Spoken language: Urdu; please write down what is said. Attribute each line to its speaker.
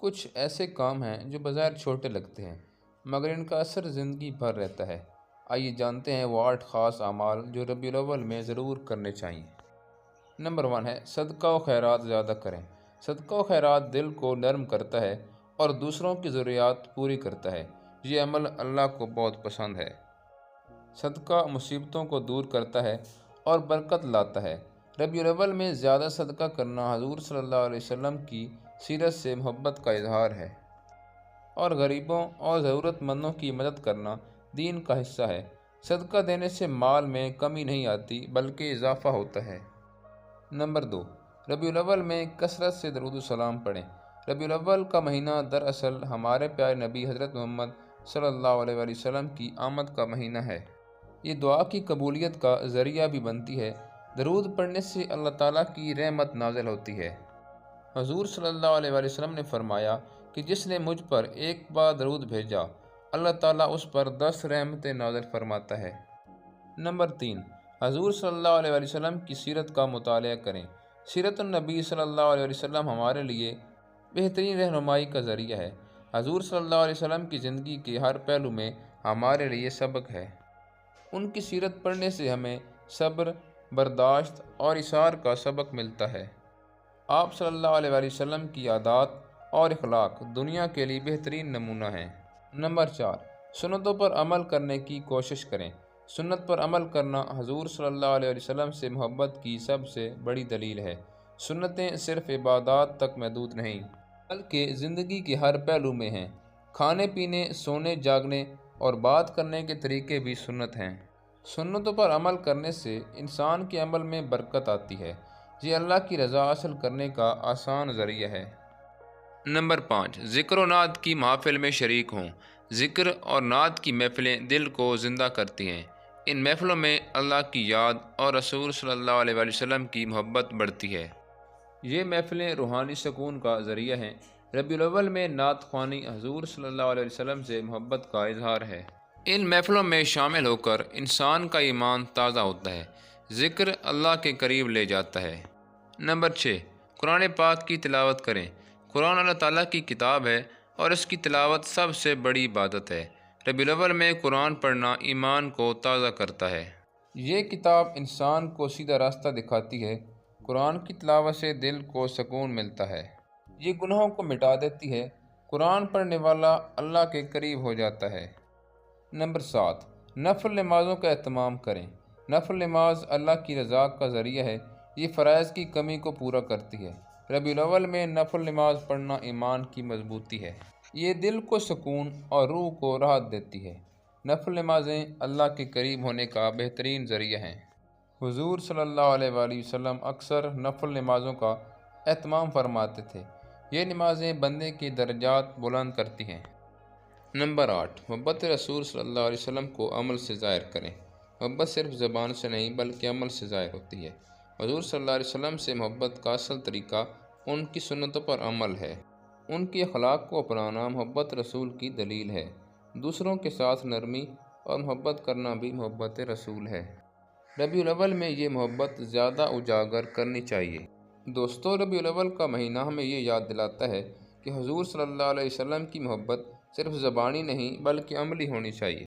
Speaker 1: کچھ ایسے کام ہیں جو بظاہر چھوٹے لگتے ہیں مگر ان کا اثر زندگی بھر رہتا ہے۔ آئیے جانتے ہیں وہ 8 خاص اعمال جو ربیع الاول میں ضرور کرنے چاہیے۔ نمبر 1 ہے صدقہ و خیرات زیادہ کریں۔ صدقہ و خیرات دل کو نرم کرتا ہے اور دوسروں کی ضروریات پوری کرتا ہے۔ یہ عمل اللہ کو بہت پسند ہے۔ صدقہ مصیبتوں کو دور کرتا ہے اور برکت لاتا ہے۔ ربیع الاول میں زیادہ صدقہ کرنا حضور صلی اللہ علیہ وسلم کی سیرت سے محبت کا اظہار ہے، اور غریبوں اور ضرورت مندوں کی مدد کرنا دین کا حصہ ہے۔ صدقہ دینے سے مال میں کمی نہیں آتی بلکہ اضافہ ہوتا ہے۔ نمبر 2، ربیع الاول میں کثرت سے درود و سلام پڑھیں۔ ربیع الاول کا مہینہ دراصل ہمارے پیارے نبی حضرت محمد صلی اللہ علیہ وآلہ وسلم کی آمد کا مہینہ ہے۔ یہ دعا کی قبولیت کا ذریعہ بھی بنتی ہے۔ درود پڑھنے سے اللہ تعالیٰ کی رحمت نازل ہوتی ہے۔ حضور صلی اللہ علیہ وآلہ وسلم نے فرمایا کہ جس نے مجھ پر ایک بار درود بھیجا، اللہ تعالیٰ اس پر 10 رحمتیں نازل فرماتا ہے۔ نمبر 3، حضور صلی اللہ علیہ وآلہ وسلم کی سیرت کا مطالعہ کریں۔ سیرت النبی صلی اللہ علیہ وسلم ہمارے لیے بہترین رہنمائی کا ذریعہ ہے۔ حضور صلی اللہ علیہ وسلم کی زندگی کے ہر پہلو میں ہمارے لیے سبق ہے۔ ان کی سیرت پڑھنے سے ہمیں صبر، برداشت اور اصرار کا سبق ملتا ہے۔ آپ صلی اللہ علیہ وآلہ وسلم کی عادات اور اخلاق دنیا کے لیے بہترین نمونہ ہیں۔ نمبر 4، سنتوں پر عمل کرنے کی کوشش کریں۔ سنت پر عمل کرنا حضور صلی اللہ علیہ وسلم سے محبت کی سب سے بڑی دلیل ہے۔ سنتیں صرف عبادات تک محدود نہیں بلکہ زندگی کے ہر پہلو میں ہیں۔ کھانے پینے، سونے جاگنے اور بات کرنے کے طریقے بھی سنت ہیں۔ سنتوں پر عمل کرنے سے انسان کے عمل میں برکت آتی ہے۔ یہ اللہ کی رضا حاصل کرنے کا آسان ذریعہ ہے۔ نمبر 5، ذکر و نعت کی محافل میں شریک ہوں۔ ذکر اور نعت کی محفلیں دل کو زندہ کرتی ہیں۔ ان محفلوں میں اللہ کی یاد اور رسول صلی اللہ علیہ وآلہ وسلم کی محبت بڑھتی ہے۔ یہ محفلیں روحانی سکون کا ذریعہ ہیں۔ ربیع الاول میں نعت خوانی حضور صلی اللہ علیہ وسلم سے محبت کا اظہار ہے۔ ان محفلوں میں شامل ہو کر انسان کا ایمان تازہ ہوتا ہے، ذکر اللہ کے قریب لے جاتا ہے۔ نمبر 6، قرآن پاک کی تلاوت کریں۔ قرآن اللہ تعالیٰ کی کتاب ہے اور اس کی تلاوت سب سے بڑی عبادت ہے۔ ربیع الاول میں قرآن پڑھنا ایمان کو تازہ کرتا ہے۔ یہ کتاب انسان کو سیدھا راستہ دکھاتی ہے۔ قرآن کی تلاوت سے دل کو سکون ملتا ہے۔ یہ گناہوں کو مٹا دیتی ہے۔ قرآن پڑھنے والا اللہ کے قریب ہو جاتا ہے۔ نمبر 7، نفل نمازوں کا اہتمام کریں۔ نفل نماز اللہ کی رضا کا ذریعہ ہے۔ یہ فرائض کی کمی کو پورا کرتی ہے۔ ربیع الاول میں نفل نماز پڑھنا ایمان کی مضبوطی ہے۔ یہ دل کو سکون اور روح کو راحت دیتی ہے۔ نفل نمازیں اللہ کے قریب ہونے کا بہترین ذریعہ ہیں۔ حضور صلی اللہ علیہ وآلہ وسلم اکثر نفل نمازوں کا اہتمام فرماتے تھے۔ یہ نمازیں بندے کے درجات بلند کرتی ہیں۔ نمبر 8، محبت رسول صلی اللہ علیہ وسلم کو عمل سے ظاہر کریں۔ محبت صرف زبان سے نہیں بلکہ عمل سے ظاہر ہوتی ہے۔ حضور صلی اللہ علیہ وسلم سے محبت کا اصل طریقہ ان کی سنتوں پر عمل ہے۔ ان کے اخلاق کو اپنانا محبت رسول کی دلیل ہے۔ دوسروں کے ساتھ نرمی اور محبت کرنا بھی محبت رسول ہے۔ ربیع الاول میں یہ محبت زیادہ اجاگر کرنی چاہیے۔ دوستو، ربیع الاول کا مہینہ ہمیں یہ یاد دلاتا ہے کہ حضور صلی اللہ علیہ وسلم کی محبت صرف زبانی نہیں بلکہ عملی ہونی چاہیے۔